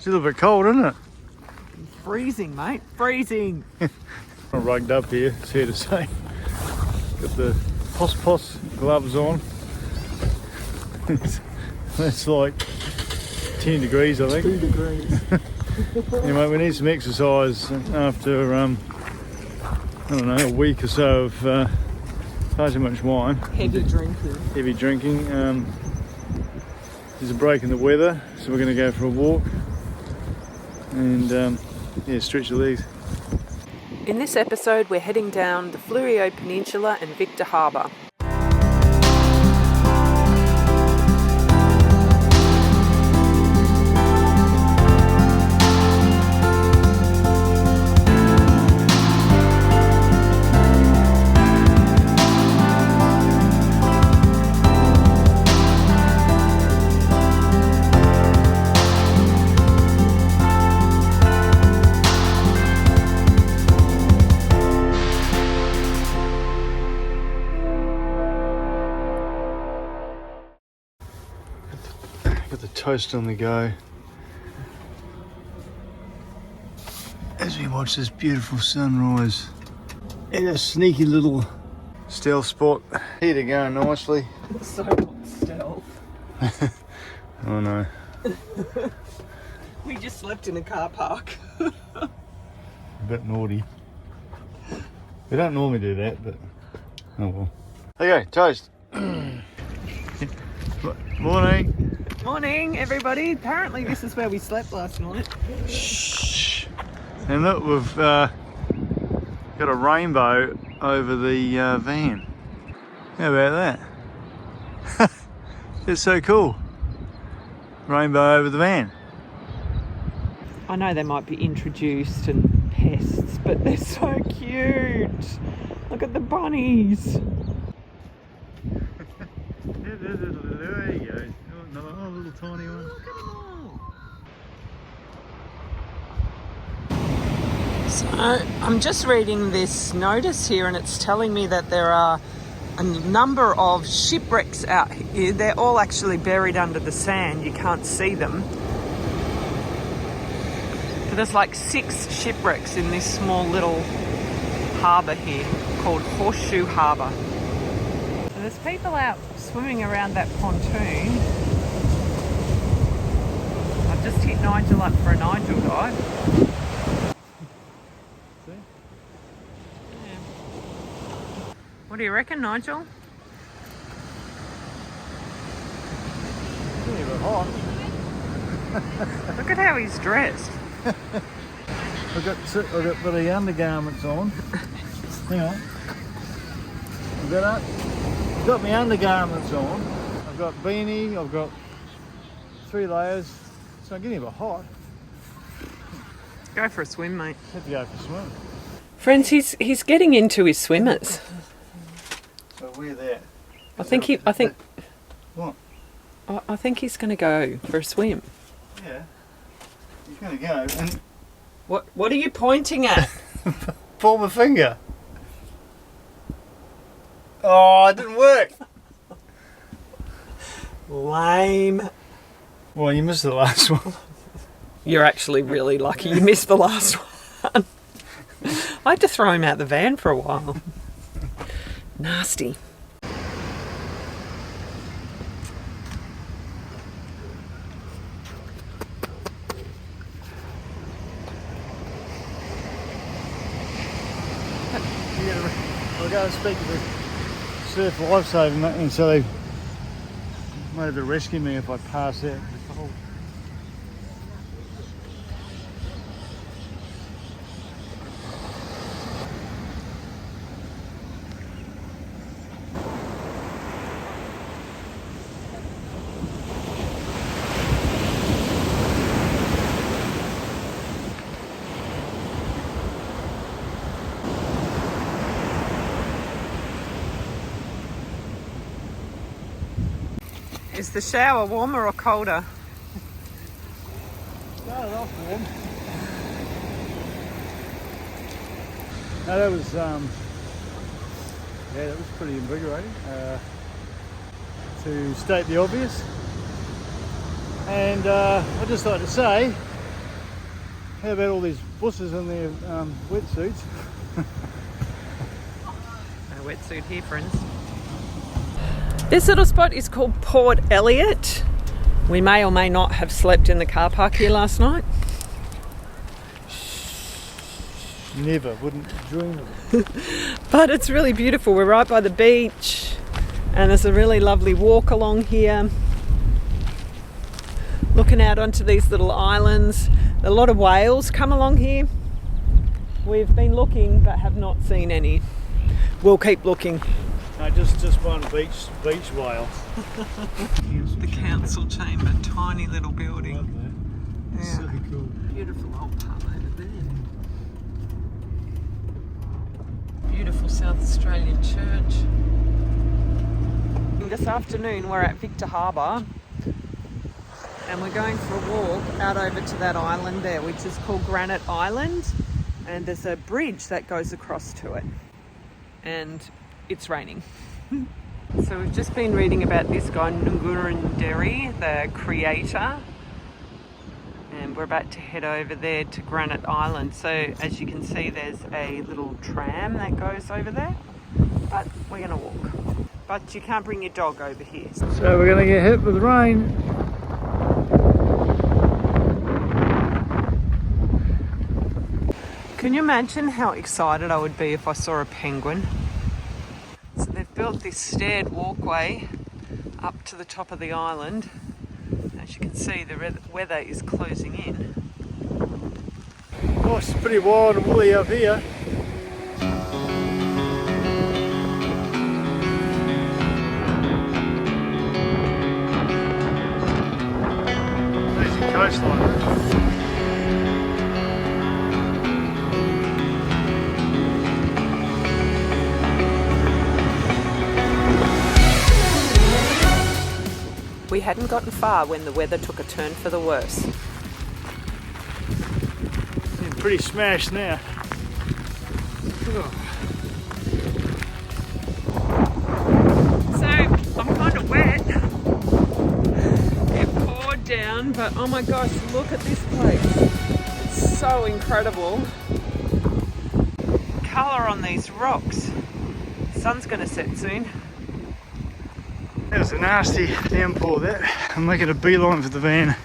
It's a little bit cold, isn't it? Freezing, mate. Freezing. I'm rugged up here, it's fair to say. Got the pos gloves on. That's like 10 degrees, I think. 2 degrees. Anyway, we need some exercise after, I don't know, a week or so of far too much wine. Heavy drinking. Heavy drinking. There's a break in the weather, so we're going to go for a walk and yeah, stretch the legs. In this episode, we're heading down the Fleurieu Peninsula and Victor Harbour. Got the toast on the go as we watch this beautiful sunrise in a sneaky little stealth spot. Here to go nicely. So not stealth. Oh no. We just slept in a car park. A bit naughty. We don't normally do that, but oh well. Okay, toast. Morning. Morning, everybody. Apparently this is where we slept last night. Shh. And look, we've got a rainbow over the van. How about that? It's so cool. Rainbow over the van. I know they might be introduced and pests, but they're so cute. Look at the bunnies. There you go. Another little tiny one. So I'm just reading this notice here, and it's telling me that there are a number of shipwrecks out here. They're all actually buried under the sand. You can't see them. But there's like 6 shipwrecks in this small little harbour here called Horseshoe Harbour. So there's people out swimming around that pontoon. I've just hit Nigel up for a Nigel dive. Yeah. What do you reckon, Nigel? Pretty bit hot. Look at how he's dressed. I've got a bit of undergarments on. Hang on. I've got my undergarments on. I've got beanie. I've got 3 layers. So I'm getting a bit hot. Go for a swim, mate. Have to go for a swim. Friends, he's getting into his swimmers. So we're there. I think What? I think he's going to go for a swim. Yeah. He's going to go and What are you pointing at? pull my finger. Oh, it didn't work. Lame. Well, you missed the last one. You're actually really lucky you missed the last one. I had to throw him out the van for a while. Nasty. I'll go and speak to the surf lifesaving, and so they might have to rescue me if I pass out. Is the shower warmer or colder? Started off warm. No, that was that was pretty invigorating. To state the obvious, and I'd just like to say How about all these buses in their wetsuits? No wetsuit here, friends. This little spot is called Port Elliot. We may or may not have slept in the car park here last night. Never, wouldn't dream of it. But it's really beautiful. We're right by the beach and there's a really lovely walk along here. Looking out onto these little islands. A lot of whales come along here. We've been looking but have not seen any. We'll keep looking. No, just one beach whale. The council chamber, tiny little building. Yeah. So cool. Beautiful old pub over there. Beautiful South Australian church. This afternoon we're at Victor Harbour and we're going for a walk out over to that island there, which is called Granite Island, and there's a bridge that goes across to it and it's raining. So we've just been reading about this guy Ngurunderi, the creator, and we're about to head over there to Granite Island. So as you can see, there's a little tram that goes over there, but we're going to walk. But you can't bring your dog over here. So we're going to get hit with rain. Can you imagine how excited I would be if I saw a penguin? So they've built this staired walkway up to the top of the island. As you can see, the weather is closing in. Oh, it's pretty wild and woolly up here. There's the coastline. We hadn't gotten far when the weather took a turn for the worse. I'm pretty smashed now. So I'm kind of wet. It poured down, but oh my gosh, look at this place. It's so incredible. Colour on these rocks. Sun's going to set soon. That was a nasty downpour that. I'm making a beeline for the van.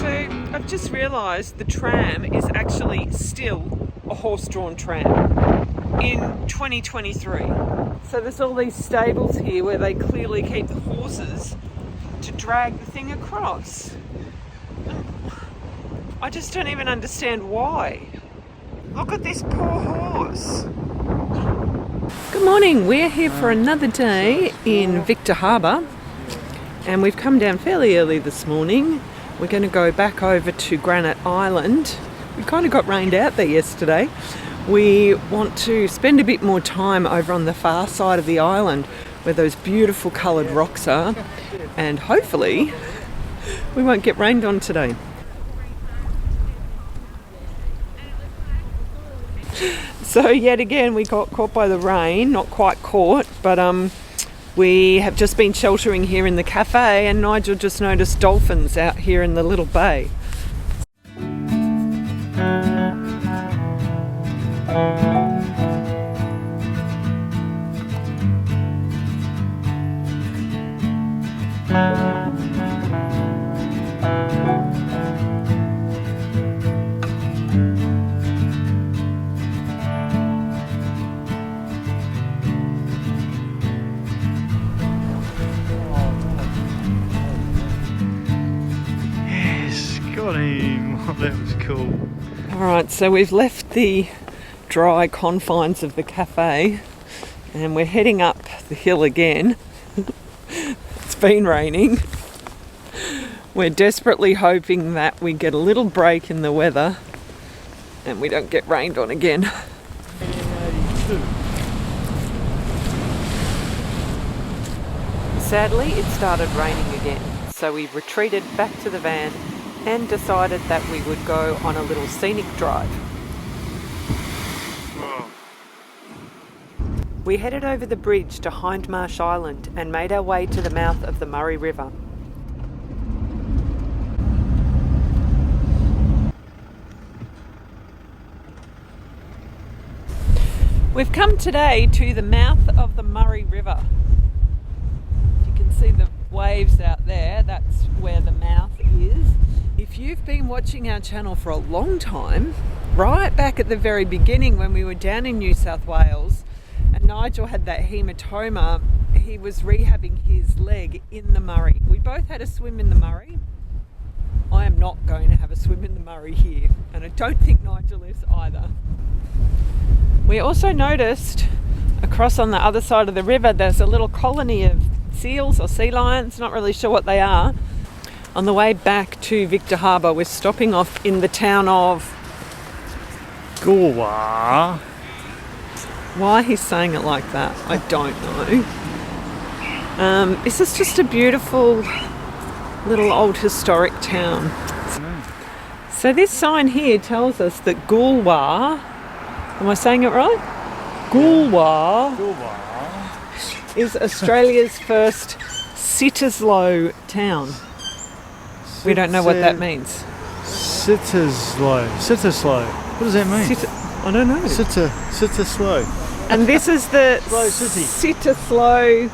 So I've just realised the tram is actually still a horse-drawn tram in 2023. So there's all these stables here where they clearly keep the horses to drag the thing across. I just don't even understand why. Look at this poor horse. Good morning, we're here for another day in Victor Harbour and we've come down fairly early this morning. We're going to go back over to Granite Island. We kind of got rained out there yesterday. We want to spend a bit more time over on the far side of the island where those beautiful coloured rocks are, and hopefully we won't get rained on today. So yet again we got caught by the rain, not quite caught, but we have just been sheltering here in the cafe and Nigel just noticed dolphins out here in the little bay. Yes, got him. Oh, that was cool. Alright, so we've left the dry confines of the cafe and we're heading up the hill again. It's been raining. We're desperately hoping that we get a little break in the weather and we don't get rained on again. Sadly, it started raining again, so we retreated back to the van and decided that we would go on a little scenic drive. We headed over the bridge to Hindmarsh Island and made our way to the mouth of the Murray River. We've come today to the mouth of the Murray River. You can see the waves out there, that's where the mouth is. If you've been watching our channel for a long time, right back at the very beginning when we were down in New South Wales and Nigel had that hematoma, he was rehabbing his leg in the Murray. We both had a swim in the Murray. I am not going to have a swim in the Murray here, and I don't think Nigel is either. We also noticed across on the other side of the river there's a little colony of seals or sea lions, not really sure what they are. On the way back to Victor Harbour, we're stopping off in the town of Goolwa. Why he's saying it like that, I don't know. This is just a beautiful little old historic town. So this sign here tells us that Goolwa, am I saying it right? Goolwa is Australia's first Citterslow town. We don't know what that means. Citterslow. What does that mean? I don't know. Citterslow. And this is the Slow city. Citterslow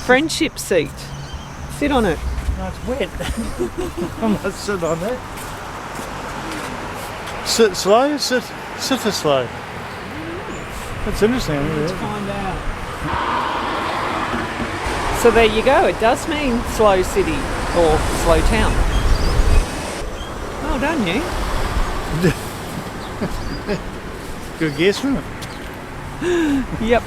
friendship seat. Sit on it. No, it's wet. I'm not sitting on that. Sit a slow. That's interesting. Let's find out. So there you go. It does mean slow city or slow town. Well done, you. Good guess, wasn't it? Yep.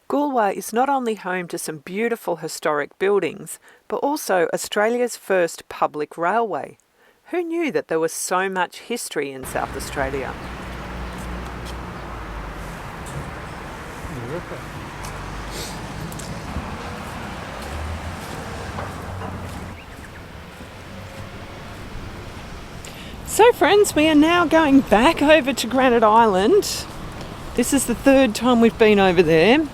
Goolwa is not only home to some beautiful historic buildings, but also Australia's first public railway. Who knew that there was so much history in South Australia? So friends, we are now going back over to Granite Island. This is the third time we've been over there.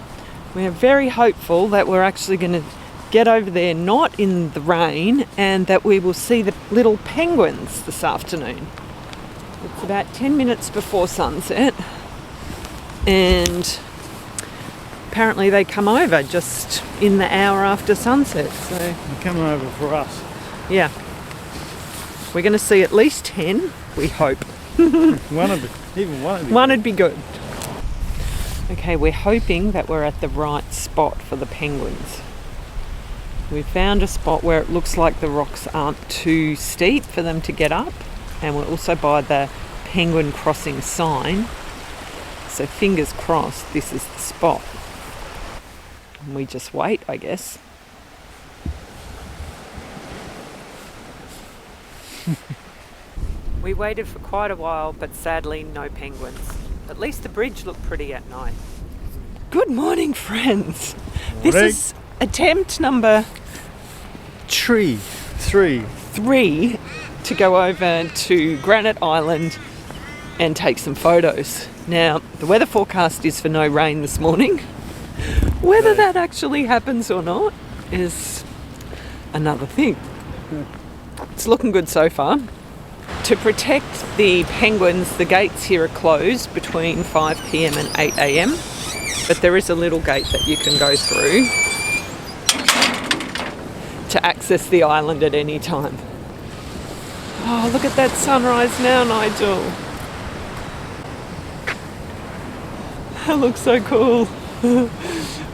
We are very hopeful that we're actually going to get over there not in the rain and that we will see the little penguins this afternoon. It's about 10 minutes before sunset and apparently they come over just in the hour after sunset. So They're coming over for us. yeah, we're going to see at least 10, we hope. One would be good. Okay, we're hoping that we're at the right spot for the penguins. We found a spot where it looks like the rocks aren't too steep for them to get up, and we're also by the penguin crossing sign. So fingers crossed this is the spot. And we just wait, I guess. We waited for quite a while, but sadly no penguins. At least the bridge looked pretty at night. Good morning, friends. This is attempt number three to go over to Granite Island and take some photos. Now, the weather forecast is for no rain this morning. Whether that actually happens or not is another thing. It's looking good so far. To protect the penguins, the gates here are closed between 5 p.m. and 8 a.m. But there is a little gate that you can go through to access the island at any time. Oh, look at that sunrise now, Nigel. That looks so cool.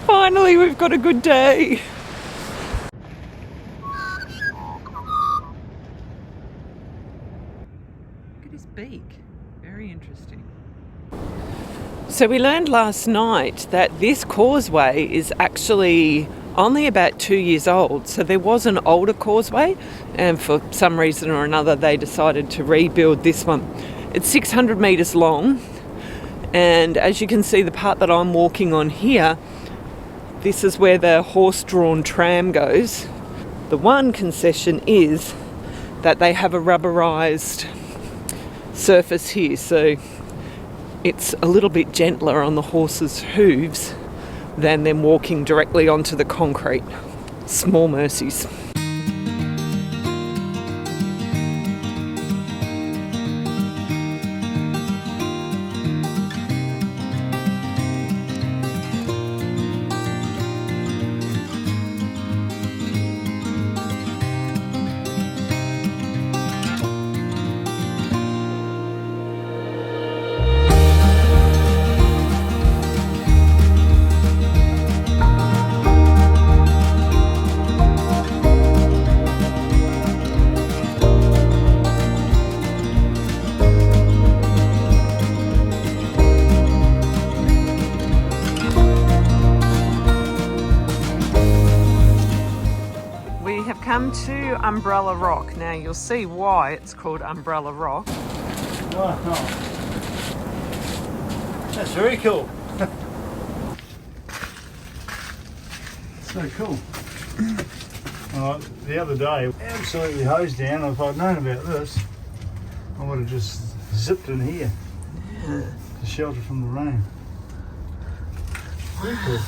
Finally, we've got a good day. Beak. Very interesting. So we learned last night that this causeway is actually only about 2 years old. So there was an older causeway and for some reason or another they decided to rebuild this one. It's 600 metres long, and as you can see, the part that I'm walking on here, this is where the horse-drawn tram goes. The one concession is that they have a rubberized surface here, so it's a little bit gentler on the horse's hooves than them walking directly onto the concrete. Small mercies. Come to Umbrella Rock. Now you'll see why it's called Umbrella Rock. Oh, that's very cool. So cool. Well, the other day, absolutely hosed down. If I'd known about this, I would have just zipped in here to shelter from the rain. Very cool.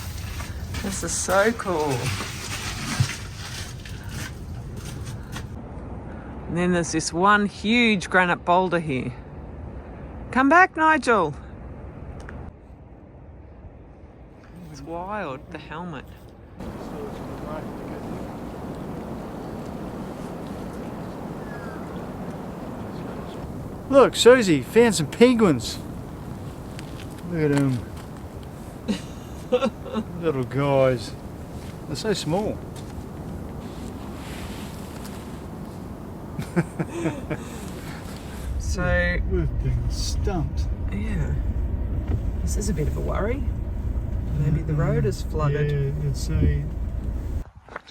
This is so cool. And then there's this one huge granite boulder here. Come back, Nigel. It's wild, the helmet. Look, Susie, found some penguins. Look at them. Little guys. They're so small. So we've been stumped. Yeah, this is a bit of a worry. Maybe the road is flooded. Yeah, it's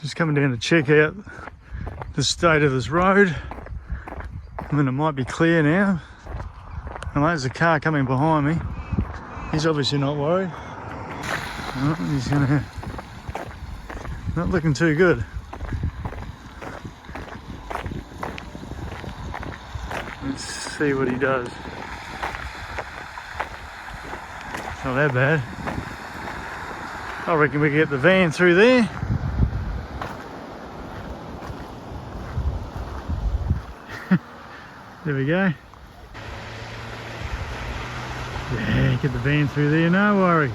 just coming down to check out the state of this road. I mean, it might be clear now. And there's a car coming behind me. He's obviously not worried. Oh, he's not looking too good. Let's see what he does. Not that bad. I reckon we can get the van through there. There we go. Yeah, get the van through there, no worries.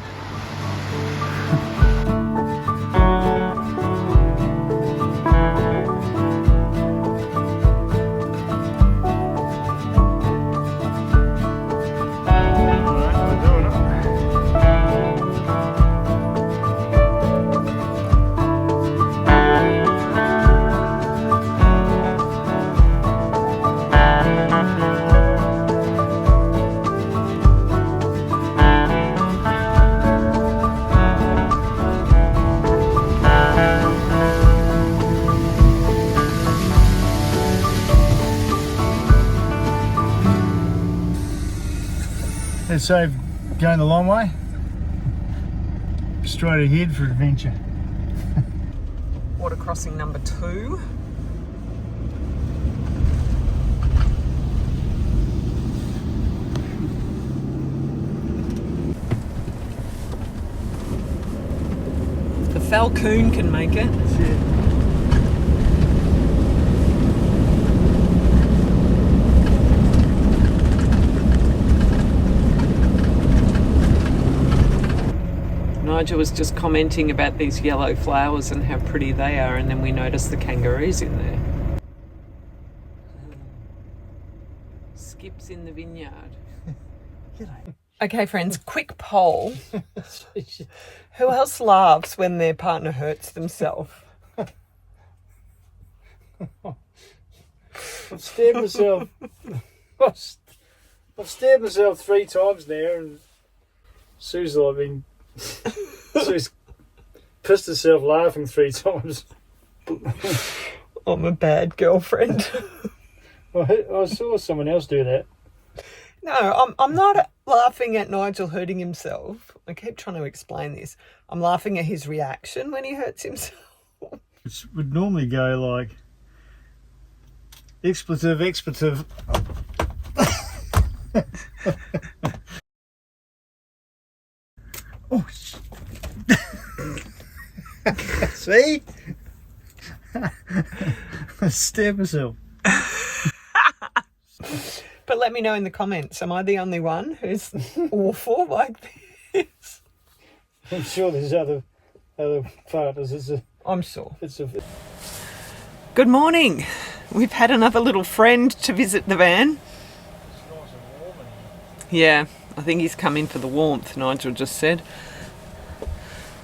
Let's save going the long way. Straight ahead for adventure. Water crossing number 2. The falcon can make it. Yeah. Nigel was just commenting about these yellow flowers and how pretty they are, and then we noticed the kangaroos in there. Skips in the vineyard. Okay, friends, quick poll. Who else laughs when their partner hurts themselves? I've stabbed myself. I've stabbed myself 3 times now, and Sue's like been. Sue's pissed herself laughing 3 times. I'm a bad girlfriend. I saw someone else do that. No, I'm not laughing at Nigel hurting himself. I keep trying to explain this. I'm laughing at his reaction when he hurts himself. It would normally go like Expletive. Oh, see? Stab myself. But let me know in the comments, am I the only one who's awful like this? I'm sure there's other partners. I'm sure. It's a. Good morning. We've had another little friend to visit the van. It's nice and warm in here. Yeah, I think he's come in for the warmth, Nigel just said.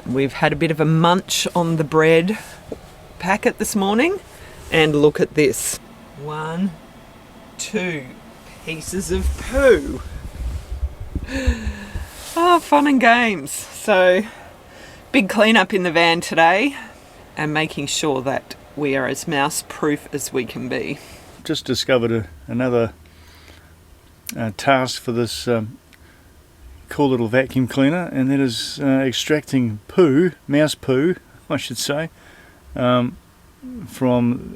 We've had a bit of a munch on the bread packet this morning. And look at this. 1, 2 pieces of poo. Oh, fun and games. So, big clean up in the van today and making sure that we are as mouse proof as we can be. Just discovered another task for this cool little vacuum cleaner, and that is extracting poo, mouse poo I should say, from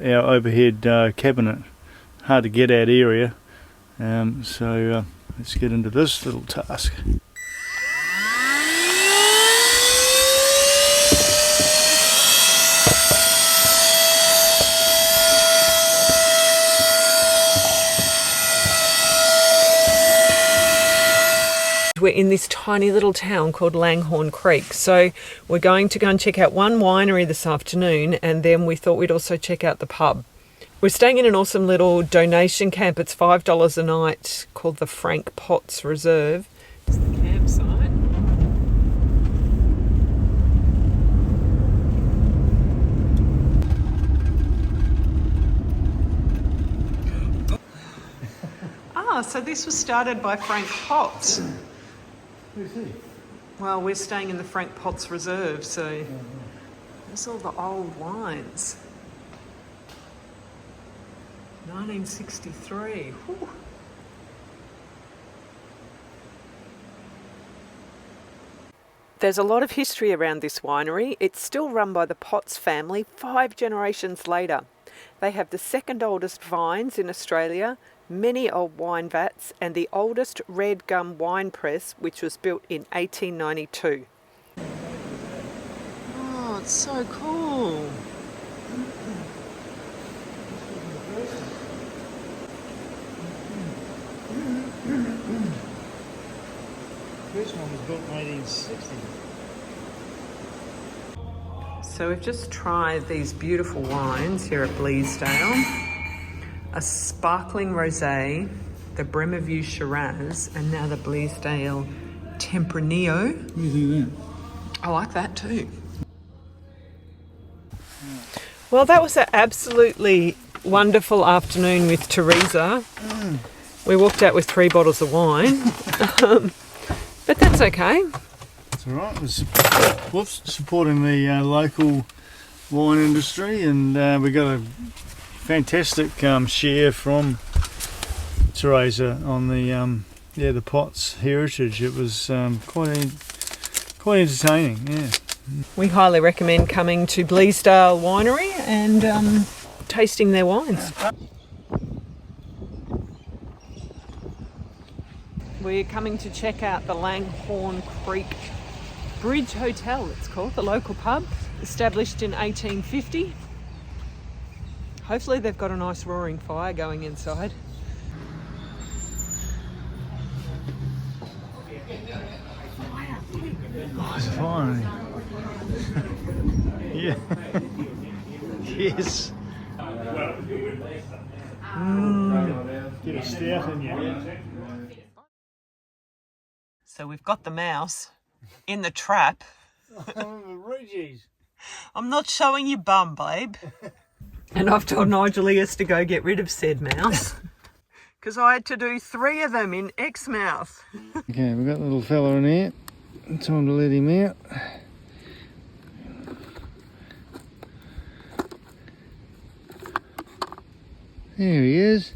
our overhead cabinet. Hard to get at area, so let's get into this little task. We're in this tiny little town called Langhorne Creek, so we're going to go and check out one winery this afternoon, and then we thought we'd also check out the pub. We're staying in an awesome little donation camp. It's $5 a night, called the Frank Potts Reserve. It's the campsite. So this was started by Frank Potts. Who's he? Well, we're staying in the Frank Potts Reserve, so there's all the old wines. 1963. Whew. There's a lot of history around this winery. It's still run by the Potts family 5 generations later. They have the second oldest vines in Australia, many old wine vats, and the oldest red gum wine press, which was built in 1892. Oh, it's so cool. First one was built in 1860. So we've just tried these beautiful wines here at Bleasdale. A sparkling rosé, the Bremerview Shiraz, and now the Bleasdale Tempranillo. What do you think of that? I like that too. Well, that was an absolutely wonderful afternoon with Teresa. We walked out with 3 bottles of wine, but that's okay. That's all right. We're supporting the local wine industry, and we got a fantastic share from Teresa on the Potts heritage. It was quite entertaining. Yeah. We highly recommend coming to Bleasdale Winery and tasting their wines. We're coming to check out the Langhorne Creek Bridge Hotel, it's called, the local pub, established in 1850. Hopefully they've got a nice roaring fire going inside. It's fine. Yeah. Yes. Get a stout in you. So we've got the mouse in the trap. Reggie's. I'm not showing you bum, babe. And I've told Nigel he has to go get rid of said mouse. Because I had to do 3 of them in Exmouth. Okay, we've got a little fella in here. Time to let him out. There he is.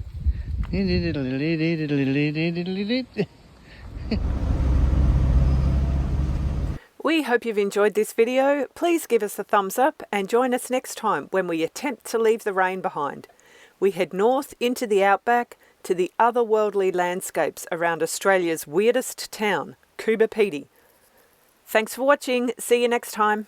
We hope you've enjoyed this video. Please give us a thumbs up and join us next time when we attempt to leave the rain behind. We head north into the outback to the otherworldly landscapes around Australia's weirdest town, Coober Pedy. Thanks for watching. See you next time.